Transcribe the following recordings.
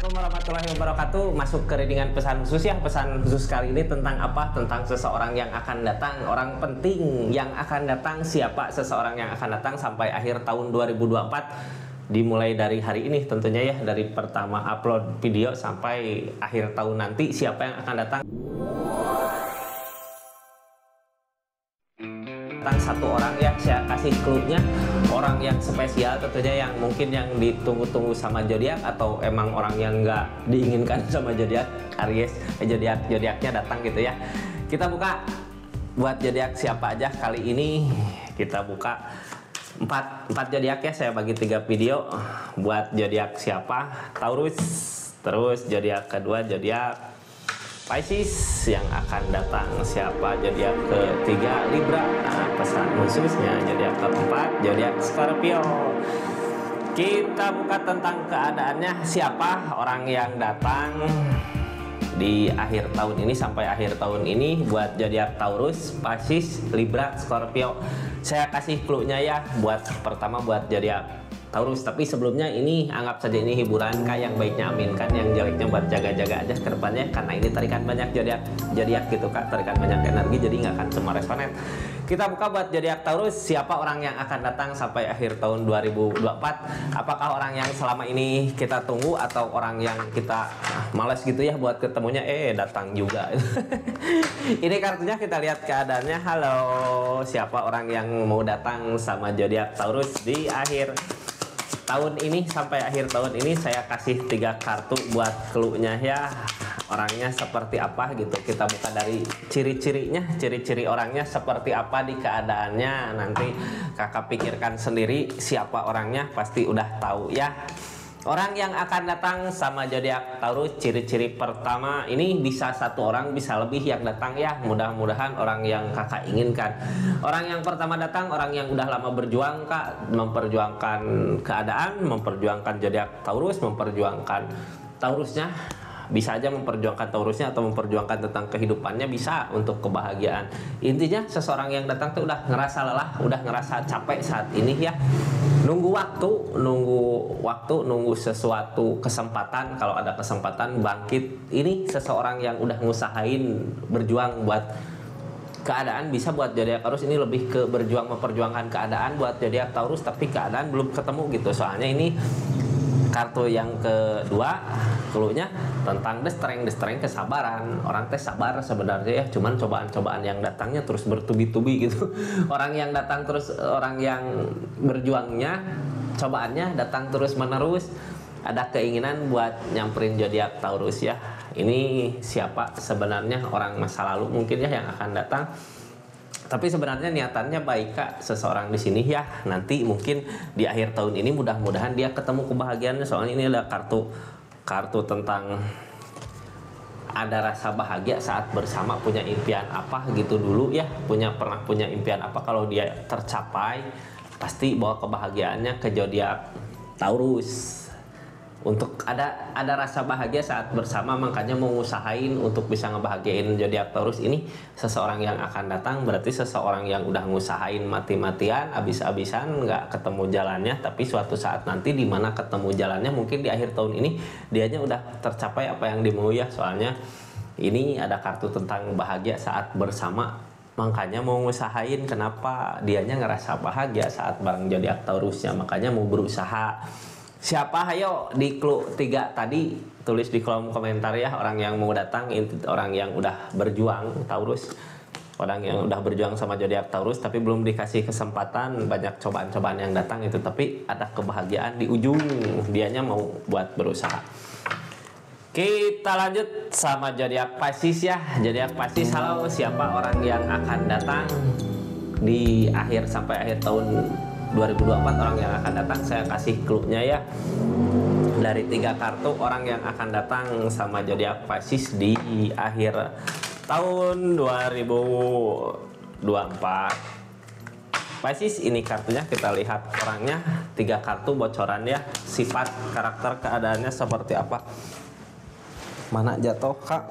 Assalamualaikum warahmatullahi wabarakatuh. Masuk ke readingan pesan khusus ya. Pesan khusus kali ini tentang apa? Tentang seseorang yang akan datang, orang penting yang akan datang. Siapa seseorang yang akan datang sampai akhir tahun 2024? Dimulai dari hari ini tentunya ya, dari pertama upload video sampai akhir tahun nanti, siapa yang akan datang? Satu orang ya, saya kasih clue-nya, orang yang spesial tentunya, yang mungkin yang ditunggu-tunggu sama zodiak, atau emang orang yang nggak diinginkan sama zodiak, Aries, zodiaknya datang gitu ya. Kita buka buat zodiak siapa aja kali ini. Kita buka 4 zodiak ya, saya bagi 3 video buat zodiak siapa. Taurus, terus zodiak kedua zodiak Pisces yang akan datang siapa, zodiak ketiga Libra. Nah, pesan khususnya zodiak keempat zodiak Scorpio. Kita buka tentang keadaannya, siapa orang yang datang di akhir tahun ini sampai akhir tahun ini buat zodiak Taurus, Pisces, Libra, Scorpio. Saya kasih clue-nya ya, buat pertama buat zodiak Taurus, tapi sebelumnya ini anggap saja ini hiburan, Kak, yang baiknya aminkan, yang jeleknya buat jaga-jaga aja ke depannya, karena ini tarikan banyak zodiak gitu Kak, tarikan banyak energi, jadi nggak akan cuma resonan. Kita buka buat zodiak Taurus, siapa orang yang akan datang sampai akhir tahun 2024? Apakah orang yang selama ini kita tunggu, atau orang yang kita males gitu ya buat ketemunya, datang juga. Ini kartunya, kita lihat keadaannya. Halo, siapa orang yang mau datang sama zodiak Taurus di akhir tahun ini sampai akhir tahun ini? Saya kasih 3 kartu buat clue-nya ya, orangnya seperti apa gitu. Kita buka dari ciri-cirinya, ciri-ciri orangnya seperti apa di keadaannya. Nanti kakak pikirkan sendiri siapa orangnya, pasti udah tahu ya. Orang yang akan datang sama zodiak Taurus, ciri-ciri pertama ini bisa 1 orang, bisa lebih yang datang ya. Mudah-mudahan orang yang kakak inginkan. Orang yang pertama datang, orang yang udah lama berjuang Kak, memperjuangkan keadaan, memperjuangkan zodiak Taurus, memperjuangkan Taurusnya. Bisa aja memperjuangkan Taurusnya atau memperjuangkan tentang kehidupannya, bisa untuk kebahagiaan. Intinya seseorang yang datang tuh udah ngerasa lelah, udah ngerasa capek saat ini ya. Nunggu waktu, nunggu sesuatu kesempatan. Kalau ada kesempatan bangkit. Ini seseorang yang udah ngusahain berjuang buat keadaan. Bisa buat zodiak Taurus ini lebih ke berjuang memperjuangkan keadaan buat zodiak Taurus, tapi keadaan belum ketemu gitu. Soalnya ini kartu yang kedua, clue-nya tentang the strength kesabaran. Orang teh sabar sebenarnya ya, cuman cobaan-cobaan yang datangnya terus bertubi-tubi gitu. Orang yang datang terus, orang yang berjuangnya, cobaannya datang terus menerus. Ada keinginan buat nyamperin zodiak Taurus ya. Ini siapa sebenarnya, orang masa lalu mungkin ya yang akan datang. Tapi sebenarnya niatannya baik Kak, seseorang di sini ya. Nanti mungkin di akhir tahun ini mudah-mudahan dia ketemu kebahagiaannya. Soalnya ini ada kartu tentang ada rasa bahagia saat bersama, punya impian apa gitu dulu ya. Pernah punya impian apa, kalau dia tercapai pasti bawa kebahagiaannya ke zodiak Taurus. Untuk ada rasa bahagia saat bersama, makanya mau ngusahain untuk bisa ngebahagiain zodiak Taurus ini. Seseorang yang akan datang berarti seseorang yang udah ngusahain mati-matian, abis-abisan, nggak ketemu jalannya, tapi suatu saat nanti dimana ketemu jalannya, mungkin di akhir tahun ini dianya udah tercapai apa yang dimau ya. Soalnya ini ada kartu tentang bahagia saat bersama, makanya mau ngusahain. Kenapa dianya ngerasa bahagia saat bareng zodiak Taurusnya, makanya mau berusaha. Siapa? Ayo di clue 3 tadi tulis di kolom komentar ya, orang yang mau datang, orang yang udah berjuang Taurus, orang yang udah berjuang sama zodiak Taurus tapi belum dikasih kesempatan, banyak cobaan-cobaan yang datang itu, tapi ada kebahagiaan di ujung, dianya mau buat berusaha. Kita lanjut sama zodiak Pisces ya. Zodiak Pisces, halo, siapa orang yang akan datang di akhir sampai akhir tahun 2024? Orang yang akan datang, saya kasih clue-nya ya. Dari 3 kartu, orang yang akan datang sama zodiak Pisces di akhir tahun 2024. Pisces ini kartunya, kita lihat orangnya, 3 kartu bocoran ya. Sifat, karakter, keadaannya seperti apa. Mana jatuh Kak?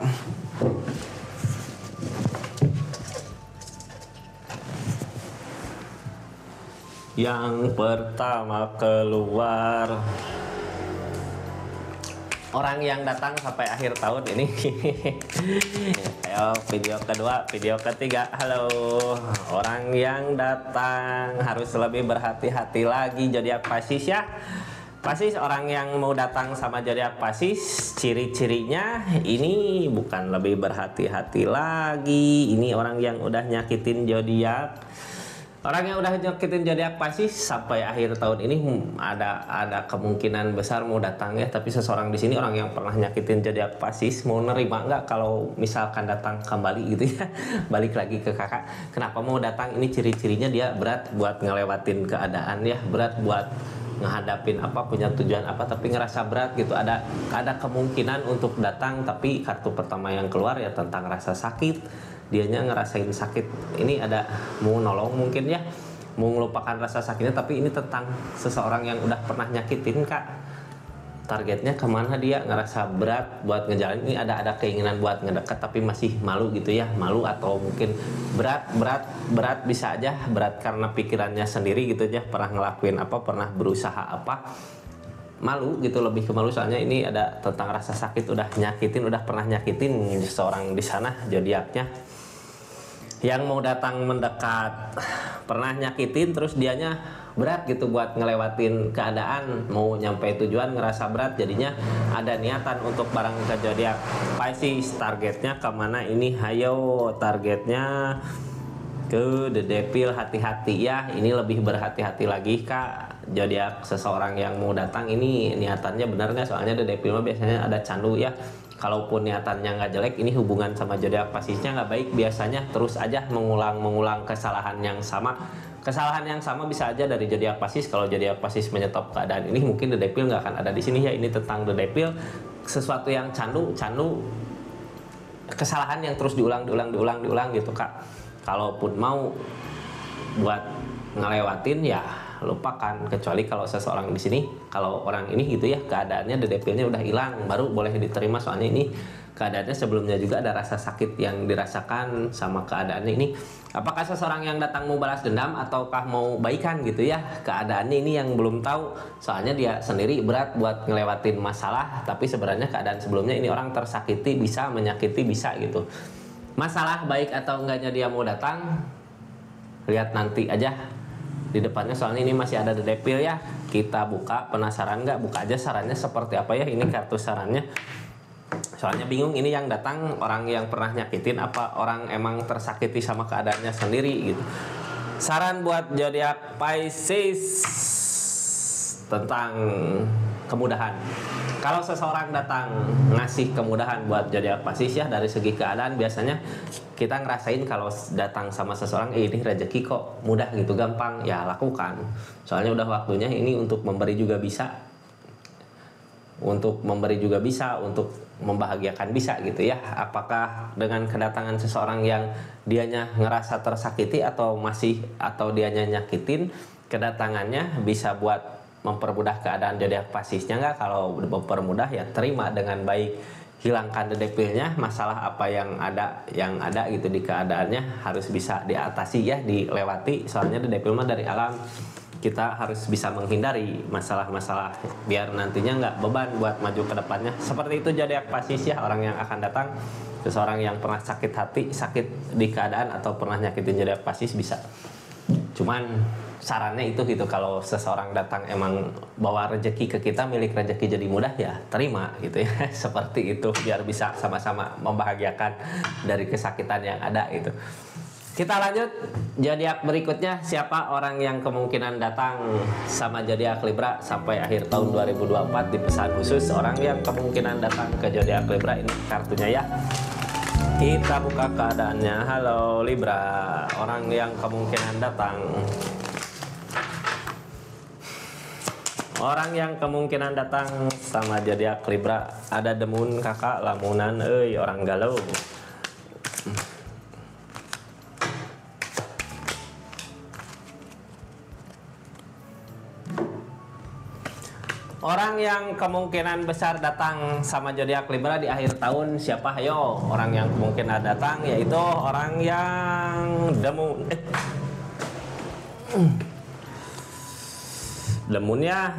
Yang pertama keluar orang yang datang sampai akhir tahun ini. Ayo video kedua, video ketiga. Halo, orang yang datang harus lebih berhati-hati lagi zodiak Pisces ya. Pisces, orang yang mau datang sama zodiak Pisces, ciri-cirinya ini bukan lebih berhati-hati lagi. Ini orang yang udah nyakitin zodiak. Orang yang udah nyakitin zodiak Pisces sampai akhir tahun ini ada kemungkinan besar mau datang ya. Tapi seseorang di sini orang yang pernah nyakitin zodiak Pisces mau nerima nggak kalau misalkan datang kembali gitu ya, balik lagi ke kakak. Kenapa mau datang? Ini ciri-cirinya dia berat buat ngelewatin keadaan ya, berat buat ngehadapin apa, punya tujuan apa tapi ngerasa berat gitu. Ada kemungkinan untuk datang tapi kartu pertama yang keluar ya tentang rasa sakit. Dianya ngerasain sakit, ini ada mau nolong mungkin ya, mau melupakan rasa sakitnya, tapi ini tentang seseorang yang udah pernah nyakitin kak. Targetnya kemana, dia ngerasa berat buat ngejalanin ini, ada keinginan buat ngedekat tapi masih malu gitu ya, malu atau mungkin berat bisa aja berat karena pikirannya sendiri gitu aja, pernah ngelakuin apa, pernah berusaha apa, malu gitu, lebih ke malu. Soalnya ini ada tentang rasa sakit, udah nyakitin, udah pernah nyakitin seseorang di sana zodiaknya. Yang mau datang mendekat pernah nyakitin terus dianya berat gitu buat ngelewatin keadaan, mau nyampe tujuan ngerasa berat, jadinya ada niatan untuk barang ke zodiak Pisces. Targetnya kemana ini? Hayo, targetnya ke The Devil. Hati-hati ya, ini lebih berhati-hati lagi kak. Zodiak seseorang yang mau datang ini niatannya benar nggak? Soalnya The Devil mah biasanya ada candu ya. Kalaupun niatannya nggak jelek, ini hubungan sama zodiak Piscesnya nggak baik, biasanya terus aja mengulang kesalahan yang sama. Kesalahan yang sama bisa aja dari zodiak Pisces. Kalau zodiak Pisces menyetop keadaan ini, mungkin The Devil nggak akan ada di sini ya. Ini tentang The Devil, sesuatu yang candu, kesalahan yang terus diulang gitu kak. Kalaupun mau buat ngelewatin ya lupakan, kecuali kalau seseorang di sini, kalau orang ini gitu ya keadaannya The Devil-nya udah hilang, baru boleh diterima. Soalnya ini keadaannya sebelumnya juga ada rasa sakit yang dirasakan sama keadaannya ini. Apakah seseorang yang datang mau balas dendam ataukah mau baikan gitu ya, keadaannya ini yang belum tahu. Soalnya dia sendiri berat buat ngelewatin masalah, tapi sebenarnya keadaan sebelumnya ini orang tersakiti, bisa menyakiti, bisa gitu. Masalah baik atau enggaknya dia mau datang, lihat nanti aja di depannya. Soalnya ini masih ada The Devil ya. Kita buka, penasaran nggak? Buka aja sarannya seperti apa ya. Ini kartu sarannya. Soalnya bingung ini yang datang orang yang pernah nyakitin apa orang emang tersakiti sama keadaannya sendiri gitu. Saran buat zodiak Pisces tentang kemudahan. Kalau seseorang datang ngasih kemudahan buat zodiak Pisces ya, dari segi keadaan biasanya kita ngerasain kalau datang sama seseorang ini rezeki kok mudah gitu, gampang ya, lakukan. Soalnya udah waktunya ini untuk memberi juga bisa, untuk membahagiakan bisa gitu ya. Apakah dengan kedatangan seseorang yang dianya ngerasa tersakiti atau dianya nyakitin, kedatangannya bisa buat mempermudah keadaan zodiak Piscesnya nggak? Kalau mempermudah ya terima dengan baik. Hilangkan The Devil-nya, masalah apa yang ada gitu di keadaannya harus bisa diatasi ya, dilewati. Soalnya The Devil mah dari alam, kita harus bisa menghindari masalah-masalah biar nantinya nggak beban buat maju ke depannya. Seperti itu zodiak Pisces ya, orang yang akan datang. Seseorang yang pernah sakit hati, sakit di keadaan atau pernah nyakitin zodiak Pisces bisa. Cuman sarannya itu gitu, kalau seseorang datang emang bawa rezeki ke kita, milik rezeki jadi mudah ya terima gitu ya. Seperti itu biar bisa sama-sama membahagiakan dari kesakitan yang ada itu. Kita lanjut zodiak berikutnya. Siapa orang yang kemungkinan datang sama zodiak Libra sampai akhir tahun 2024 di pesan khusus orang yang kemungkinan datang ke zodiak Libra. Ini kartunya ya. Kita buka keadaannya. Halo Libra, orang yang kemungkinan datang. Orang yang kemungkinan datang sama zodiak Libra, ada demun kakak lamunan, orang galau. Orang yang kemungkinan besar datang sama zodiak Libra di akhir tahun siapa? Ayo, orang yang kemungkinan datang yaitu orang yang demunnya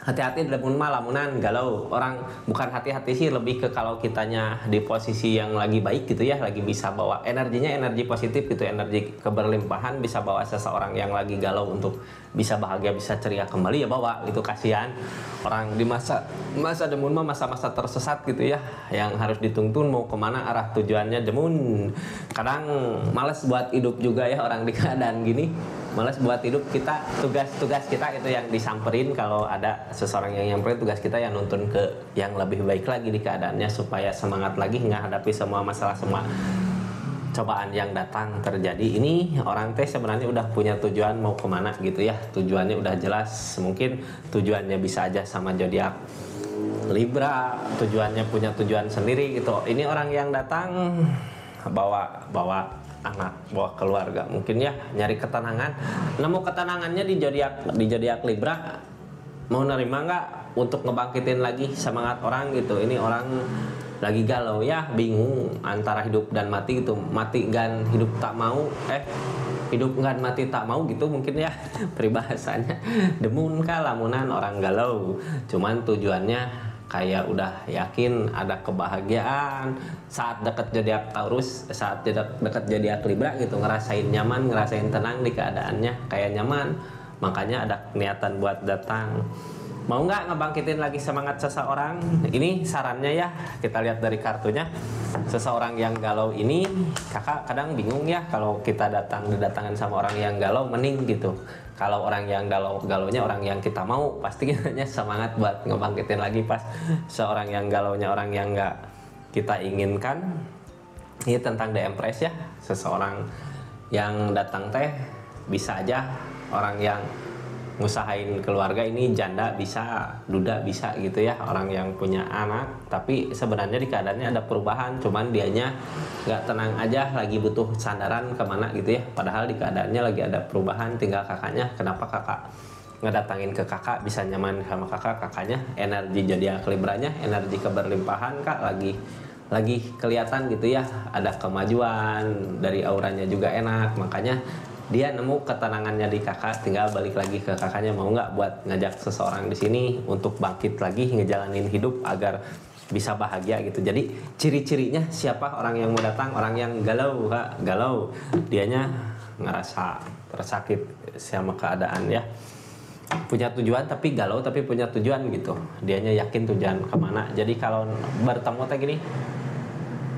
hati-hati lamunan galau. Orang bukan hati-hati sih, lebih ke kalau kitanya di posisi yang lagi baik gitu ya, lagi bisa bawa energinya, energi positif gitu, energi keberlimpahan, bisa bawa seseorang yang lagi galau untuk bisa bahagia, bisa ceria kembali, ya bawa gitu. Kasihan orang di masa demun mah masa-masa tersesat gitu ya, yang harus dituntun mau kemana arah tujuannya demun. Kadang males buat hidup juga ya orang di keadaan gini, males buat hidup. Kita tugas kita itu yang disamperin. Kalau ada seseorang yang nyamperin, tugas kita yang nuntun ke yang lebih baik lagi di keadaannya, supaya semangat lagi menghadapi semua masalah, semua cobaan yang datang terjadi. Ini orang teh sebenarnya udah punya tujuan mau kemana gitu ya, tujuannya udah jelas. Mungkin tujuannya bisa aja sama zodiak Libra, tujuannya punya tujuan sendiri gitu. Ini orang yang datang bawa anak, bawa keluarga, mungkin ya nyari ketenangan, nemu ketenangannya di zodiak Libra. Mau nerima nggak untuk ngebangkitin lagi semangat orang gitu. Ini orang lagi galau ya, bingung antara hidup dan mati gitu, mati gan hidup tak mau, hidup gan mati tak mau gitu mungkin ya peribahasanya. Demun kah lamunan orang galau, cuman tujuannya kayak udah yakin ada kebahagiaan saat deket zodiak Taurus, saat deket zodiak Libra gitu, ngerasain nyaman, ngerasain tenang di keadaannya, kayak nyaman. Makanya ada niatan buat datang. Mau nggak ngebangkitin lagi semangat seseorang? Ini sarannya ya, kita lihat dari kartunya. Seseorang yang galau ini, kakak kadang bingung ya kalau kita didatangan sama orang yang galau, mending gitu. Kalau orang yang galaunya orang yang kita mau, pasti kitanya semangat buat ngebangkitin lagi. Pas seorang yang galaunya orang yang nggak kita inginkan. Ini tentang The Empress ya. Seseorang yang datang teh bisa aja orang yang ngusahain keluarga, ini janda bisa, duda bisa gitu ya, orang yang punya anak tapi sebenarnya di keadaannya ada perubahan, cuman dianya nggak tenang aja, lagi butuh sandaran kemana gitu ya, padahal di keadaannya lagi ada perubahan. Tinggal kakaknya, kenapa kakak ngedatangin ke kakak, bisa nyaman sama kakaknya, energi zodiak Libranya, energi keberlimpahan kak, lagi kelihatan gitu ya, ada kemajuan dari auranya juga enak. Makanya dia nemu ketenangannya di kakak, tinggal balik lagi ke kakaknya. Mau nggak buat ngajak seseorang di sini untuk bangkit lagi, ngejalanin hidup agar bisa bahagia gitu. Jadi ciri-cirinya siapa orang yang mau datang? Orang yang galau kak, galau, dianya ngerasa tersakit sama keadaan ya, punya tujuan tapi galau, tapi punya tujuan gitu, dianya yakin tujuan kemana. Jadi kalau bertemu teh gini,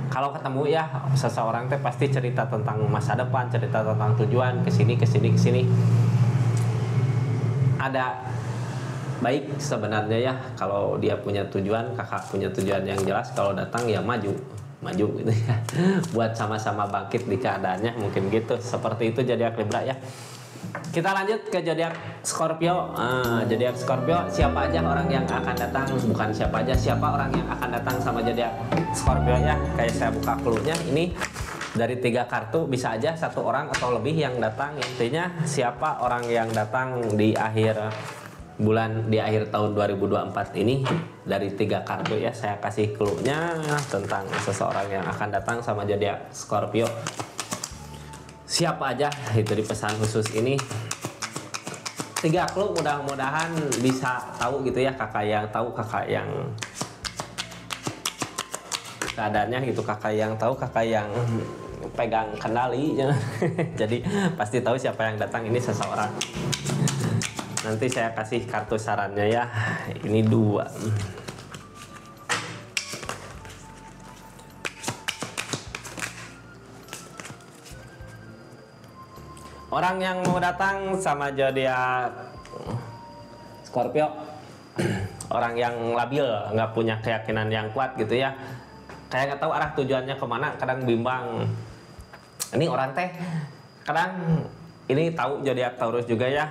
kalau ketemu ya seseorang teh pasti cerita tentang masa depan, cerita tentang tujuan, kesini. Ada baik sebenarnya ya, kalau dia punya tujuan, kakak punya tujuan yang jelas, kalau datang ya maju gitu ya, buat sama-sama bangkit di keadaannya, mungkin gitu. Seperti itu zodiak Libra ya. Kita lanjut ke zodiak Scorpio. Zodiak Scorpio, siapa aja orang yang akan datang? Bukan siapa aja, siapa orang yang akan datang sama zodiak Scorpio ya. Kayak saya buka clue-nya, ini dari 3 kartu bisa aja satu orang atau lebih yang datang. Intinya siapa orang yang datang di akhir bulan, di akhir tahun 2024 ini. Dari 3 kartu ya, saya kasih clue-nya tentang seseorang yang akan datang sama zodiak Scorpio. Siapa aja itu di pesan khusus ini. 3 clue, mudah-mudahan bisa tahu gitu ya, kakak yang tahu, kakak yang keadaannya gitu, kakak yang tahu, kakak yang pegang kendali. Jadi pasti tahu siapa yang datang ini seseorang. Nanti saya kasih kartu sarannya ya. Ini 2. Orang yang mau datang sama zodiak Scorpio, orang yang labil, nggak punya keyakinan yang kuat gitu ya, kayak nggak tahu arah tujuannya kemana, kadang bimbang. Ini orang teh kadang ini tahu zodiak Taurus juga ya,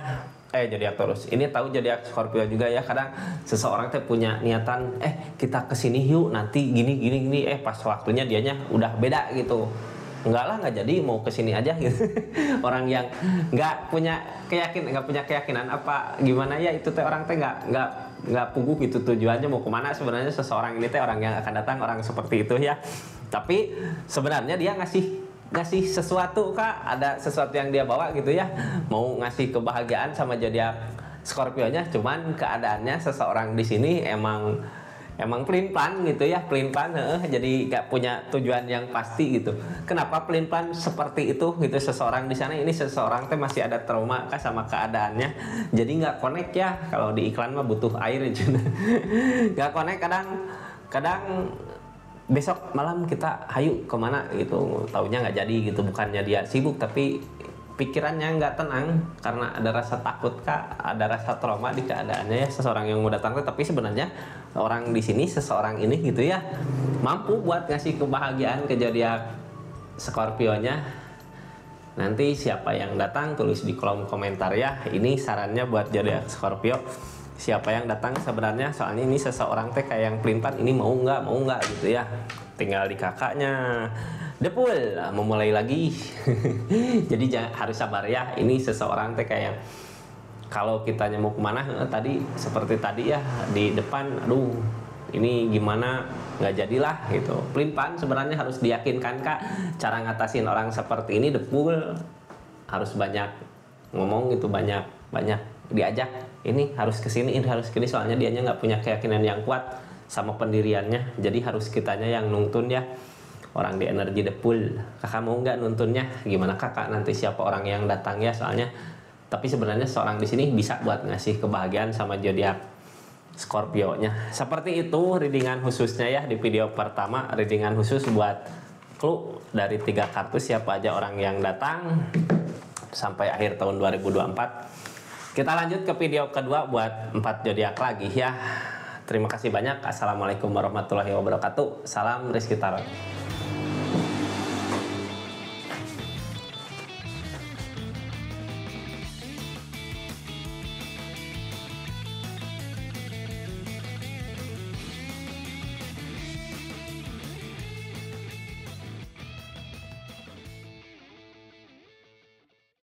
zodiak Taurus ini tahu zodiak Scorpio juga ya. Kadang seseorang teh punya niatan, kita kesini yuk nanti gini, pas waktunya dianya udah beda gitu. Enggak lah, nggak jadi, mau kesini aja gitu. Orang yang nggak punya keyakinan apa gimana ya, itu teh orang teh nggak puguh gitu tujuannya mau kemana. Sebenarnya seseorang ini teh orang yang akan datang, orang seperti itu ya. Tapi sebenarnya dia ngasih sesuatu kak, ada sesuatu yang dia bawa gitu ya, mau ngasih kebahagiaan sama zodiak Scorpio-nya, cuman keadaannya seseorang di sini emang pelin-pelan gitu ya, pelin-pelan, jadi gak punya tujuan yang pasti gitu. Kenapa pelin-pelan seperti itu gitu seseorang di sana? Ini seseorang teh masih ada trauma kah sama keadaannya, jadi nggak connect ya. Kalau di iklan mah butuh air aja, nggak connect. Kadang besok malam kita hayu kemana gitu, taunya nggak jadi gitu. Bukannya dia sibuk, tapi pikirannya nggak tenang karena ada rasa takut kak, ada rasa trauma di keadaannya ya seseorang yang mau datang. Tapi sebenarnya orang di sini, seseorang ini gitu ya, mampu buat ngasih kebahagiaan ke zodiak Scorpio-nya. Nanti siapa yang datang tulis di kolom komentar ya. Ini sarannya buat zodiak Scorpio, siapa yang datang sebenarnya, soalnya ini seseorang teh kayak yang pelintan, ini mau nggak gitu ya. Tinggal di kakaknya Depul memulai lagi. Jadi harus sabar ya. Ini seseorang teh kayak kalau kita mau kemana tadi seperti tadi ya di depan, aduh ini gimana, nggak jadilah gitu. Pelimpan sebenarnya harus diyakinkan kak. Cara ngatasin orang seperti ini Depul harus banyak ngomong gitu, banyak diajak. Ini harus kesini, ini harus kesini. Soalnya dianya nggak punya keyakinan yang kuat sama pendiriannya. Jadi harus kitanya yang nuntun ya. Orang di energi Depul, kakak mau nggak nuntunnya? Gimana kakak nanti siapa orang yang datang ya? Soalnya, tapi sebenarnya seorang di sini bisa buat ngasih kebahagiaan sama zodiak Scorpio-nya. Seperti itu readingan khususnya ya di video pertama. Readingan khusus buat clue dari 3 kartu siapa aja orang yang datang sampai akhir tahun 2024. Kita lanjut ke video kedua buat 4 zodiak lagi ya. Terima kasih banyak. Assalamualaikum warahmatullahi wabarakatuh. Salam Rizky Tarot.